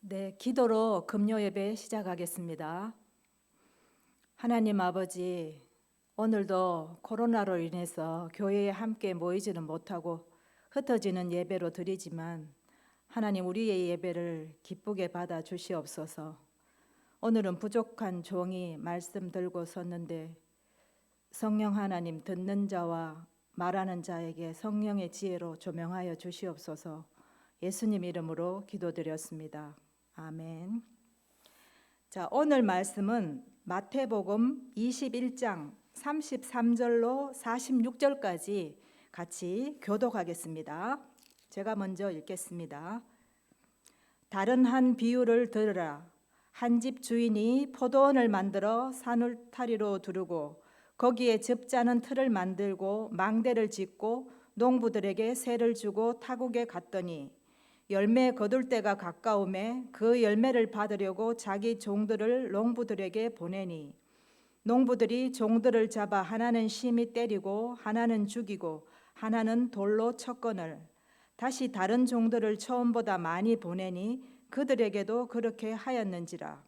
네, 기도로 금요 예배 시작하겠습니다. 하나님 아버지, 오늘도 코로나로 인해서 교회에 함께 모이지는 못하고 흩어지는 예배로 드리지만 하나님 우리의 예배를 기쁘게 받아 주시옵소서. 오늘은 부족한 종이 말씀 들고 섰는데 성령 하나님 듣는 자와 말하는 자에게 성령의 지혜로 조명하여 주시옵소서. 예수님 이름으로 기도드렸습니다. 아멘. 자, 오늘 말씀은 마태복음 21장 33절로 46절까지 같이 교독하겠습니다. 제가 먼저 읽겠습니다. 다른 한 비유를 들으라. 한 집 주인이 포도원을 만들어 산울타리로 두르고 거기에 즙자는 틀을 만들고 망대를 짓고 농부들에게 세를 주고 타국에 갔더니 열매 거둘 때가 가까움에 그 열매를 받으려고 자기 종들을 농부들에게 보내니 농부들이 종들을 잡아 하나는 심히 때리고 하나는 죽이고 하나는 돌로 쳤거늘 다시 다른 종들을 처음보다 많이 보내니 그들에게도 그렇게 하였는지라.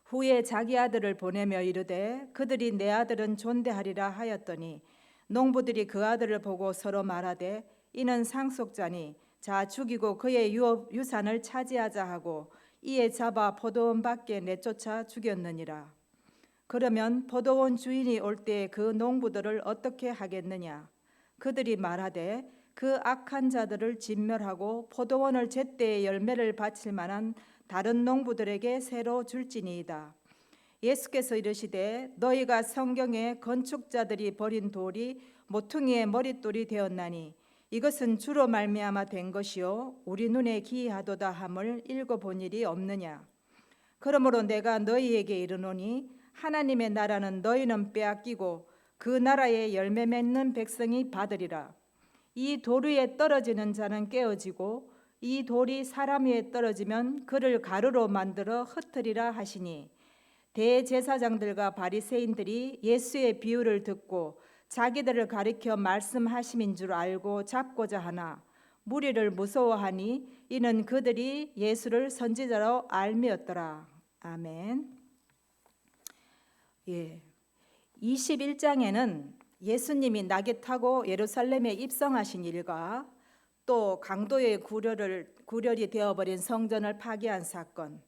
후에 자기 아들을 보내며 이르되 그들이 내 아들은 존대하리라 하였더니 농부들이 그 아들을 보고 서로 말하되 이는 상속자니 자 죽이고 그의 유산을 차지하자 하고 이에 잡아 포도원 밖에 내쫓아 죽였느니라. 그러면 포도원 주인이 올 때 그 농부들을 어떻게 하겠느냐? 그들이 말하되 그 악한 자들을 진멸하고 포도원을 제때에 열매를 바칠 만한 다른 농부들에게 새로 줄지니이다. 예수께서 이르시되 너희가 성경에 건축자들이 버린 돌이 모퉁이의 머릿돌이 되었나니 이것은 주로 말미암아 된 것이요 우리 눈에 기이하도다 함을 읽어본 일이 없느냐. 그러므로 내가 너희에게 이르노니 하나님의 나라는 너희는 빼앗기고 그 나라의 열매 맺는 백성이 받으리라. 이 돌 위에 떨어지는 자는 깨어지고 이 돌이 사람 위에 떨어지면 그를 가루로 만들어 흩으리라 하시니 대제사장들과 바리새인들이 예수의 비유를 듣고 자기들을 가리켜 말씀하심인 줄 알고 잡고자 하나 무리를 무서워하니 이는 그들이 예수를 선지자로 알미었더라. 아멘. 21장에는 예수님이 낙에 타고 예루살렘에 입성하신 일과 또 강도의 구렬이 되어버린 성전을 파괴한 사건,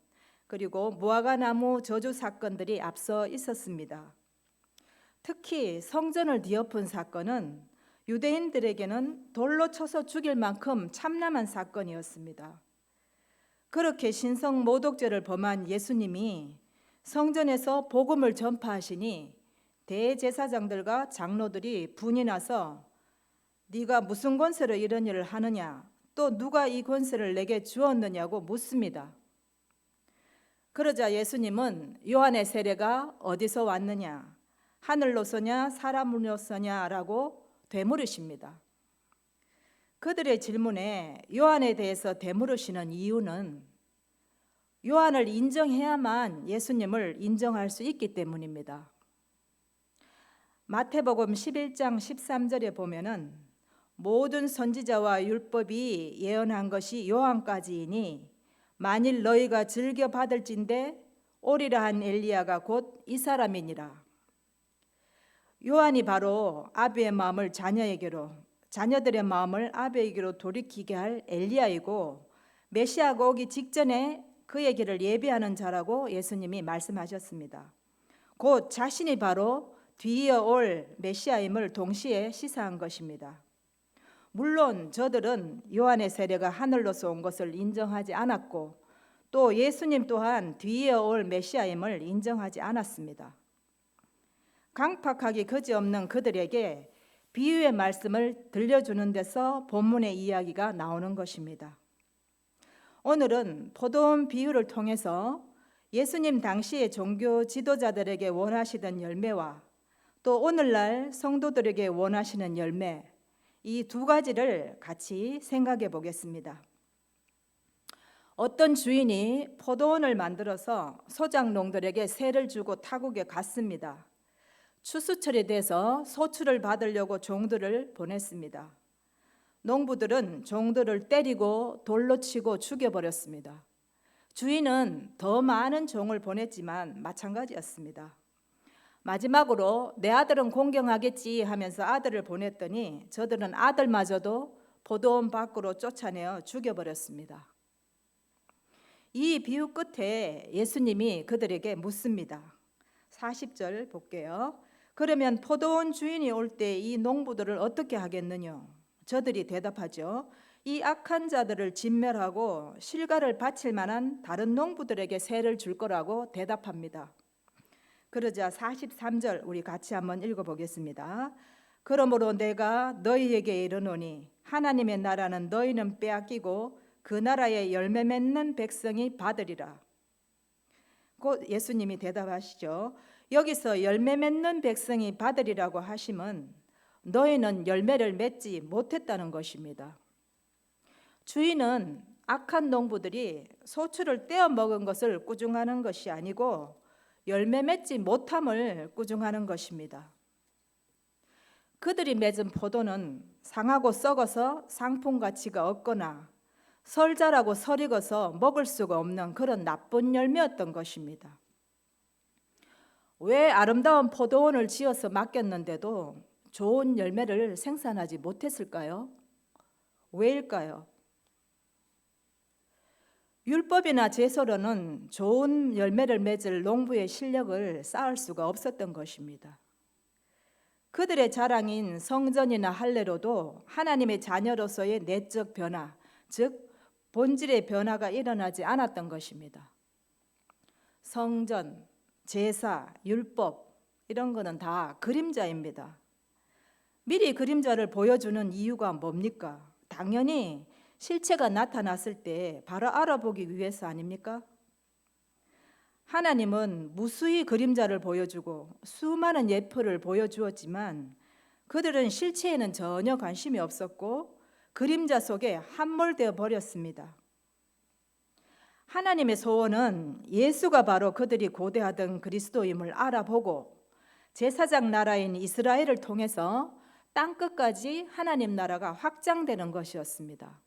그리고 무화과나무 저주 사건들이 앞서 있었습니다. 특히 성전을 뒤엎은 사건은 유대인들에게는 돌로 쳐서 죽일 만큼 참남한 사건이었습니다. 그렇게 신성 모독죄를 범한 예수님이 성전에서 복음을 전파하시니 대제사장들과 장로들이 분이 나서 네가 무슨 권세로 이런 일을 하느냐, 또 누가 이 권세를 내게 주었느냐고 묻습니다. 그러자 예수님은 요한의 세례가 어디서 왔느냐, 하늘로서냐 사람으로서냐라고 되물으십니다. 그들의 질문에 요한에 대해서 되물으시는 이유는 요한을 인정해야만 예수님을 인정할 수 있기 때문입니다. 마태복음 11장 13절에 보면은 모든 선지자와 율법이 예언한 것이 요한까지이니 만일 너희가 즐겨 받을진대 오리라 한 엘리야가 곧 이 사람이니라. 요한이 바로 아비의 마음을 자녀에게로, 자녀들의 마음을 아비에게로 돌이키게 할 엘리야이고 메시아가 오기 직전에 그의 길을 예비하는 자라고 예수님이 말씀하셨습니다. 곧 자신이 바로 뒤이어 올 메시아임을 동시에 시사한 것입니다. 물론 저들은 요한의 세례가 하늘로서 온 것을 인정하지 않았고 또 예수님 또한 뒤이어 올 메시아임을 인정하지 않았습니다. 강팍하기 그지없는 그들에게 비유의 말씀을 들려주는 데서 본문의 이야기가 나오는 것입니다. 오늘은 포도원 비유를 통해서 예수님 당시의 종교 지도자들에게 원하시던 열매와 또 오늘날 성도들에게 원하시는 열매, 이 두 가지를 같이 생각해 보겠습니다. 어떤 주인이 포도원을 만들어서 소작농들에게 세를 주고 타국에 갔습니다. 추수철이 돼서 소출을 받으려고 종들을 보냈습니다. 농부들은 종들을 때리고 돌로 치고 죽여버렸습니다. 주인은 더 많은 종을 보냈지만 마찬가지였습니다. 마지막으로 내 아들은 공경하겠지 하면서 아들을 보냈더니 저들은 아들마저도 포도원 밖으로 쫓아내어 죽여버렸습니다. 이 비유 끝에 예수님이 그들에게 묻습니다. 40절 볼게요. 그러면 포도원 주인이 올 때 이 농부들을 어떻게 하겠느냐? 저들이 대답하죠. 이 악한 자들을 진멸하고 실과를 바칠 만한 다른 농부들에게 세를 줄 거라고 대답합니다. 그러자 43절 우리 같이 한번 읽어보겠습니다. 그러므로 내가 너희에게 이르노니 하나님의 나라는 너희는 빼앗기고 그 나라의 열매 맺는 백성이 받으리라. 곧 예수님이 대답하시죠. 여기서 열매 맺는 백성이 받으리라고 하심은 너희는 열매를 맺지 못했다는 것입니다. 주인은 악한 농부들이 소출을 떼어 먹은 것을 꾸중하는 것이 아니고 열매 맺지 못함을 꾸중하는 것입니다. 그들이 맺은 포도는 상하고 썩어서 상품 가치가 없거나 설 자라고 설 익어서 먹을 수가 없는 그런 나쁜 열매였던 것입니다. 왜 아름다운 포도원을 지어서 맡겼는데도 좋은 열매를 생산하지 못했을까요? 왜일까요? 율법이나 제사로는 좋은 열매를 맺을 농부의 실력을 쌓을 수가 없었던 것입니다. 그들의 자랑인 성전이나 할례로도 하나님의 자녀로서의 내적 변화, 즉 본질의 변화가 일어나지 않았던 것입니다. 성전, 제사, 율법 이런 거는 다 그림자입니다. 미리 그림자를 보여주는 이유가 뭡니까? 당연히 실체가 나타났을 때 바로 알아보기 위해서 아닙니까? 하나님은 무수히 그림자를 보여주고 수많은 예표를 보여주었지만 그들은 실체에는 전혀 관심이 없었고 그림자 속에 함몰되어 버렸습니다. 하나님의 소원은 예수가 바로 그들이 고대하던 그리스도임을 알아보고 제사장 나라인 이스라엘을 통해서 땅끝까지 하나님 나라가 확장되는 것이었습니다.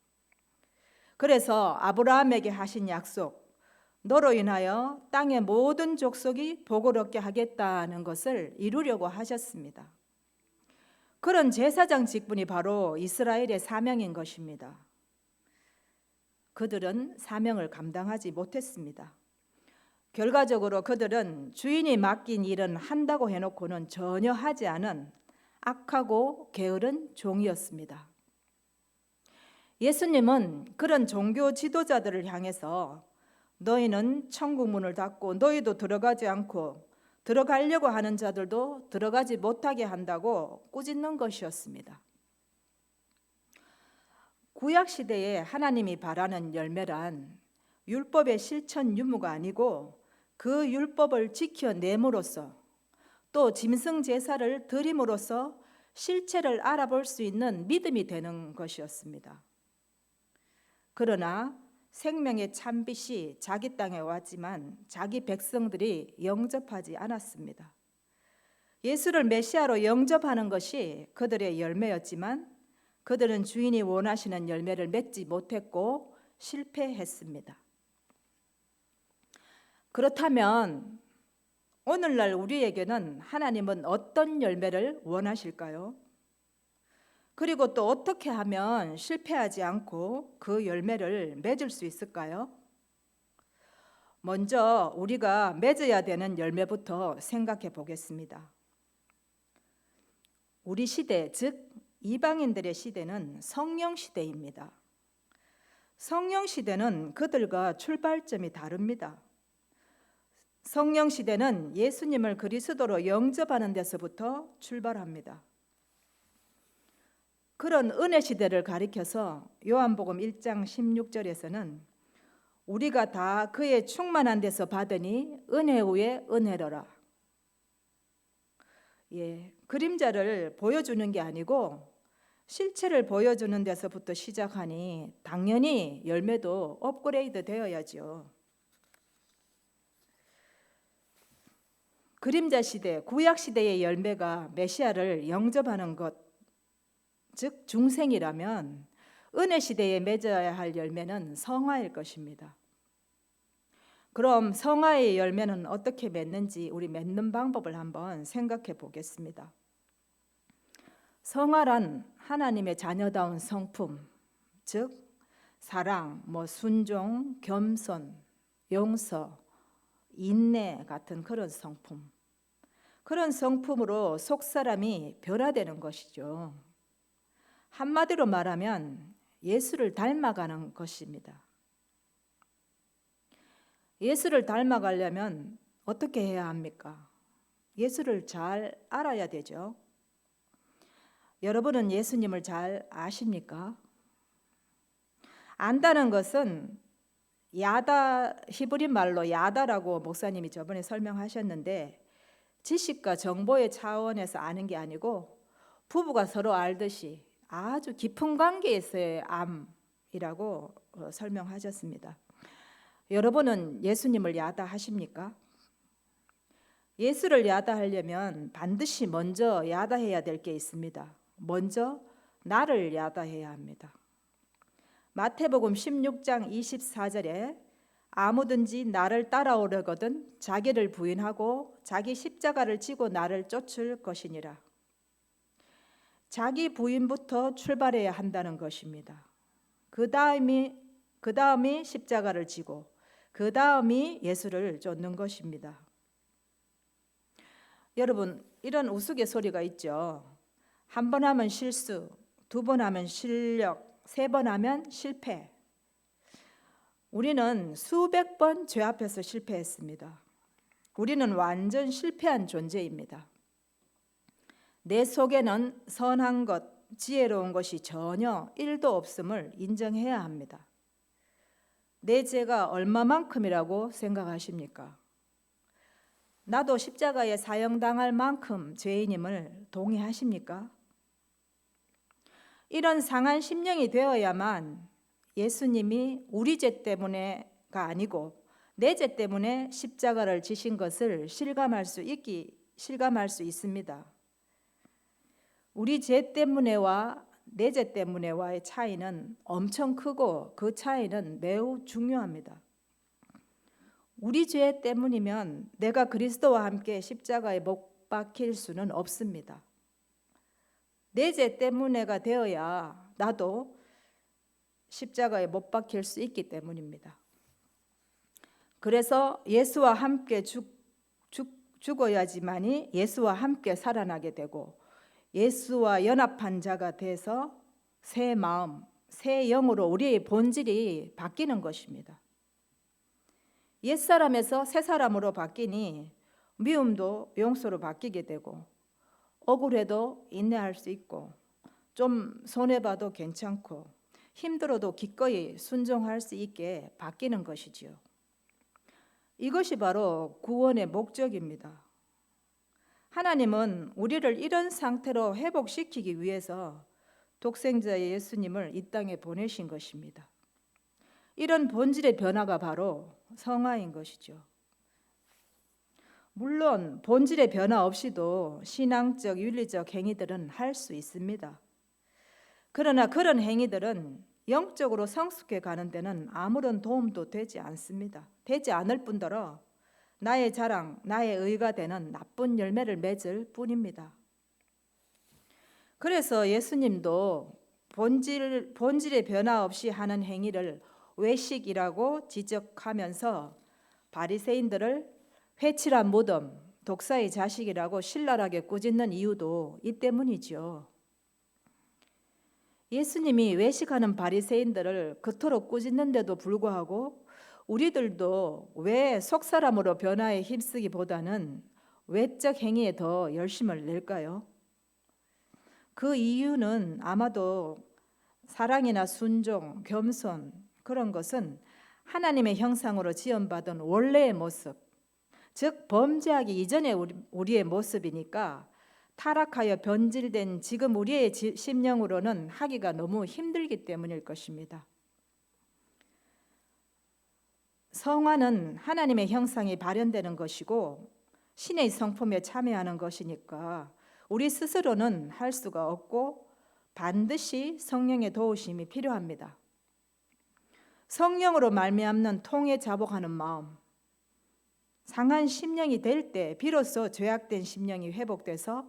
그래서 아브라함에게 하신 약속, 너로 인하여 땅의 모든 족속이 복을 얻게 하겠다는 것을 이루려고 하셨습니다. 그런 제사장 직분이 바로 이스라엘의 사명인 것입니다. 그들은 사명을 감당하지 못했습니다. 결과적으로 그들은 주인이 맡긴 일은 한다고 해놓고는 전혀 하지 않은 악하고 게으른 종이었습니다. 예수님은 그런 종교 지도자들을 향해서 너희는 천국 문을 닫고 너희도 들어가지 않고 들어가려고 하는 자들도 들어가지 못하게 한다고 꾸짖는 것이었습니다. 구약 시대에 하나님이 바라는 열매란 율법의 실천 유무가 아니고 그 율법을 지켜냄으로써 또 짐승 제사를 드림으로써 실체를 알아볼 수 있는 믿음이 되는 것이었습니다. 그러나 생명의 참빛이 자기 땅에 왔지만 자기 백성들이 영접하지 않았습니다. 예수를 메시아로 영접하는 것이 그들의 열매였지만 그들은 주인이 원하시는 열매를 맺지 못했고 실패했습니다. 그렇다면 오늘날 우리에게는 하나님은 어떤 열매를 원하실까요? 그리고 또 어떻게 하면 실패하지 않고 그 열매를 맺을 수 있을까요? 먼저 우리가 맺어야 되는 열매부터 생각해 보겠습니다. 우리 시대, 즉 이방인들의 시대는 성령 시대입니다. 성령 시대는 그들과 출발점이 다릅니다. 성령 시대는 예수님을 그리스도로 영접하는 데서부터 출발합니다. 그런 은혜 시대를 가리켜서 요한복음 1장 16절에서는 우리가 다 그의 충만한 데서 받으니 은혜 위에 은혜로라. 그림자를 보여주는 게 아니고 실체를 보여주는 데서부터 시작하니 당연히 열매도 업그레이드 되어야죠. 그림자 시대, 구약 시대의 열매가 메시아를 영접하는 것, 즉 중생이라면 은혜 시대에 맺어야 할 열매는 성화일 것입니다. 그럼 성화의 열매는 어떻게 맺는지 우리 맺는 방법을 한번 생각해 보겠습니다. 성화란 하나님의 자녀다운 성품, 즉 사랑, 순종, 겸손, 용서, 인내 같은 그런 성품. 그런 성품으로 속사람이 변화되는 것이죠. 한마디로 말하면 예수를 닮아가는 것입니다. 예수를 닮아가려면 어떻게 해야 합니까? 예수를 잘 알아야 되죠. 여러분은 예수님을 잘 아십니까? 안다는 것은 히브리 말로 야다라고 목사님이 저번에 설명하셨는데, 지식과 정보의 차원에서 아는 게 아니고 부부가 서로 알듯이 아주 깊은 관계에서의 암이라고 설명하셨습니다. 여러분은 예수님을 야다하십니까? 예수를 야다하려면 반드시 먼저 야다해야 될 게 있습니다. 먼저 나를 야다해야 합니다. 마태복음 16장 24절에 아무든지 나를 따라오려거든 자기를 부인하고 자기 십자가를 지고 나를 쫓을 것이니라. 자기 부인부터 출발해야 한다는 것입니다. 그 다음이 십자가를 지고 그 다음이 예수를 쫓는 것입니다. 여러분, 이런 우스갯소리가 있죠. 한 번 하면 실수, 두 번 하면 실력, 세 번 하면 실패. 우리는 수백 번 죄 앞에서 실패했습니다. 우리는 완전 실패한 존재입니다. 내 속에는 선한 것, 지혜로운 것이 전혀 1도 없음을 인정해야 합니다. 내 죄가 얼마만큼이라고 생각하십니까? 나도 십자가에 사형당할 만큼 죄인임을 동의하십니까? 이런 상한 심령이 되어야만 예수님이 우리 죄 때문에가 아니고 내 죄 때문에 십자가를 지신 것을 실감할 수 있습니다. 우리 죄 때문에와 내 죄 때문에와의 차이는 엄청 크고 그 차이는 매우 중요합니다. 우리 죄 때문이면 내가 그리스도와 함께 십자가에 못 박힐 수는 없습니다. 내 죄 때문에가 되어야 나도 십자가에 못 박힐 수 있기 때문입니다. 그래서 예수와 함께 죽어야지만이 예수와 함께 살아나게 되고 예수와 연합한 자가 돼서 새 마음, 새 영으로 우리의 본질이 바뀌는 것입니다. 옛사람에서 새사람으로 바뀌니 미움도 용서로 바뀌게 되고 억울해도 인내할 수 있고 좀 손해봐도 괜찮고 힘들어도 기꺼이 순종할 수 있게 바뀌는 것이지요. 이것이 바로 구원의 목적입니다. 하나님은 우리를 이런 상태로 회복시키기 위해서 독생자 예수님을 이 땅에 보내신 것입니다. 이런 본질의 변화가 바로 성화인 것이죠. 물론 본질의 변화 없이도 신앙적, 윤리적 행위들은 할 수 있습니다. 그러나 그런 행위들은 영적으로 성숙해 가는 데는 아무런 도움도 되지 않습니다. 되지 않을 뿐더러 나의 자랑, 나의 의가 되는 나쁜 열매를 맺을 뿐입니다. 그래서 예수님도 본질의 변화 없이 하는 행위를 외식이라고 지적하면서 바리새인들을 회칠한 무덤, 독사의 자식이라고 신랄하게 꾸짖는 이유도 이 때문이죠. 예수님이 외식하는 바리새인들을 그토록 꾸짖는데도 불구하고 우리들도 왜 속사람으로 변화에 힘쓰기보다는 외적 행위에 더 열심을 낼까요? 그 이유는 아마도 사랑이나 순종, 겸손 그런 것은 하나님의 형상으로 지음받은 원래의 모습, 즉 범죄하기 이전의 우리의 모습이니까 타락하여 변질된 지금 우리의 심령으로는 하기가 너무 힘들기 때문일 것입니다. 성화는 하나님의 형상이 발현되는 것이고 신의 성품에 참여하는 것이니까 우리 스스로는 할 수가 없고 반드시 성령의 도우심이 필요합니다. 성령으로 말미암는 통에 자복하는 마음, 상한 심령이 될 때 비로소 죄악된 심령이 회복돼서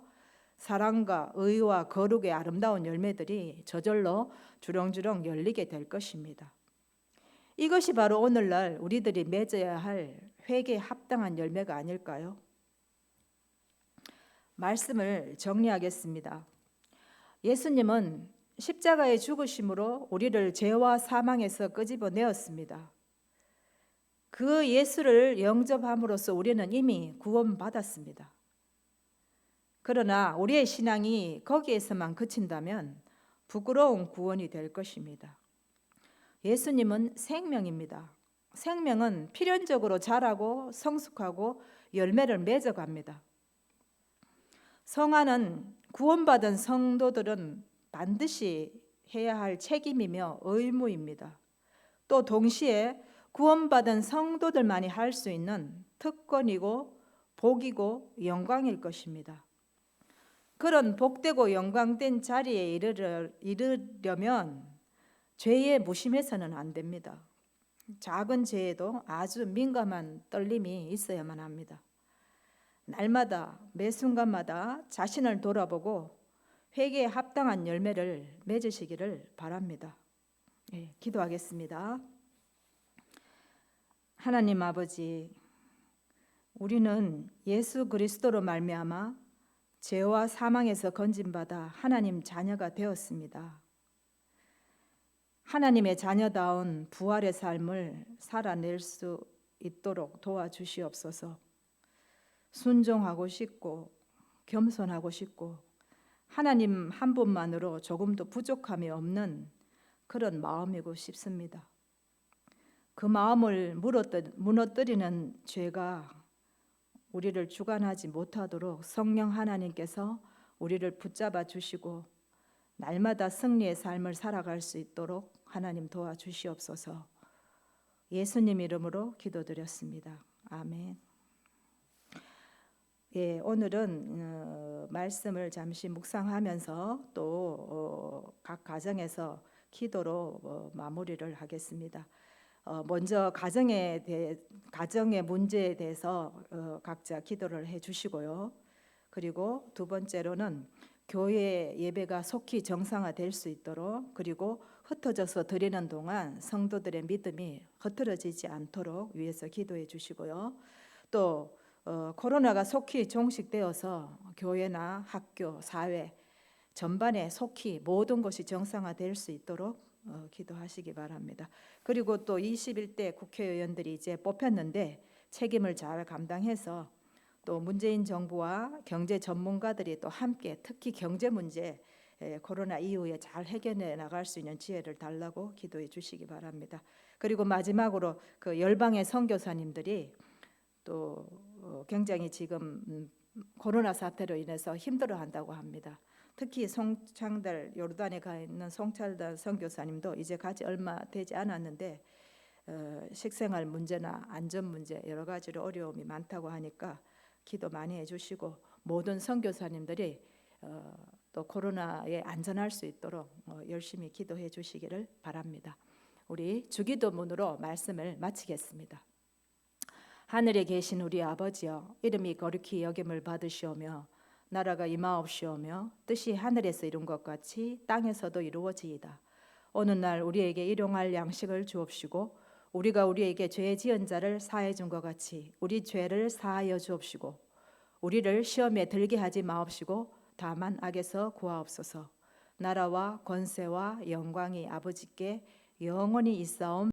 사랑과 의와 거룩의 아름다운 열매들이 저절로 주렁주렁 열리게 될 것입니다. 이것이 바로 오늘날 우리들이 맺어야 할 회개에 합당한 열매가 아닐까요? 말씀을 정리하겠습니다. 예수님은 십자가의 죽으심으로 우리를 죄와 사망에서 끄집어내었습니다. 그 예수를 영접함으로써 우리는 이미 구원받았습니다. 그러나 우리의 신앙이 거기에서만 그친다면 부끄러운 구원이 될 것입니다. 예수님은 생명입니다. 생명은 필연적으로 자라고 성숙하고 열매를 맺어갑니다. 성화는 구원받은 성도들은 반드시 해야 할 책임이며 의무입니다. 또 동시에 구원받은 성도들만이 할 수 있는 특권이고 복이고 영광일 것입니다. 그런 복되고 영광된 자리에 이르려면 죄에 무심해서는 안 됩니다. 작은 죄에도 아주 민감한 떨림이 있어야만 합니다. 날마다 매 순간마다 자신을 돌아보고 회개에 합당한 열매를 맺으시기를 바랍니다. 기도하겠습니다. 하나님 아버지, 우리는 예수 그리스도로 말미암아 죄와 사망에서 건진받아 하나님 자녀가 되었습니다. 하나님의 자녀다운 부활의 삶을 살아낼 수 있도록 도와주시옵소서. 순종하고 싶고 겸손하고 싶고 하나님 한 분만으로 조금도 부족함이 없는 그런 마음이고 싶습니다. 그 마음을 무너뜨리는 죄가 우리를 주관하지 못하도록 성령 하나님께서 우리를 붙잡아 주시고 날마다 승리의 삶을 살아갈 수 있도록 하나님 도와주시옵소서. 예수님 이름으로 기도드렸습니다. 아멘. 오늘은 말씀을 잠시 묵상하면서 또 각 가정에서 기도로 마무리를 하겠습니다. 먼저 가정의 문제에 대해서 각자 기도를 해주시고요. 그리고 두 번째로는 교회 예배가 속히 정상화될 수 있도록, 그리고 흩어져서 드리는 동안 성도들의 믿음이 흐트러지지 않도록 위해서 기도해 주시고요. 또 코로나가 속히 종식되어서 교회나 학교, 사회 전반에 속히 모든 것이 정상화될 수 있도록 기도하시기 바랍니다. 그리고 또 21대 국회의원들이 이제 뽑혔는데 책임을 잘 감당해서 또 문재인 정부와 경제 전문가들이 또 함께 특히 경제 문제 코로나 이후에 잘 해결해 나갈 수 있는 지혜를 달라고 기도해 주시기 바랍니다. 그리고 마지막으로 그 열방의 선교사님들이 또 굉장히 지금 코로나 사태로 인해서 힘들어한다고 합니다. 특히 송창달 요르단에 가 있는 송창달 선교사님도 이제 가지 얼마 되지 않았는데 식생활 문제나 안전 문제 여러 가지로 어려움이 많다고 하니까 기도 많이 해주시고 모든 선교사님들이 또 코로나에 안전할 수 있도록 열심히 기도해 주시기를 바랍니다. 우리 주기도문으로 말씀을 마치겠습니다. 하늘에 계신 우리 아버지여, 이름이 거룩히 여김을 받으시오며 나라가 임하옵시오며 뜻이 하늘에서 이룬 것 같이 땅에서도 이루어지이다. 오는 날 우리에게 일용할 양식을 주옵시고 우리가 우리에게 죄 지은 자를 사해 준 것 같이 우리 죄를 사하여 주옵시고 우리를 시험에 들게 하지 마옵시고 다만 악에서 구하옵소서. 나라와 권세와 영광이 아버지께 영원히 있사옵.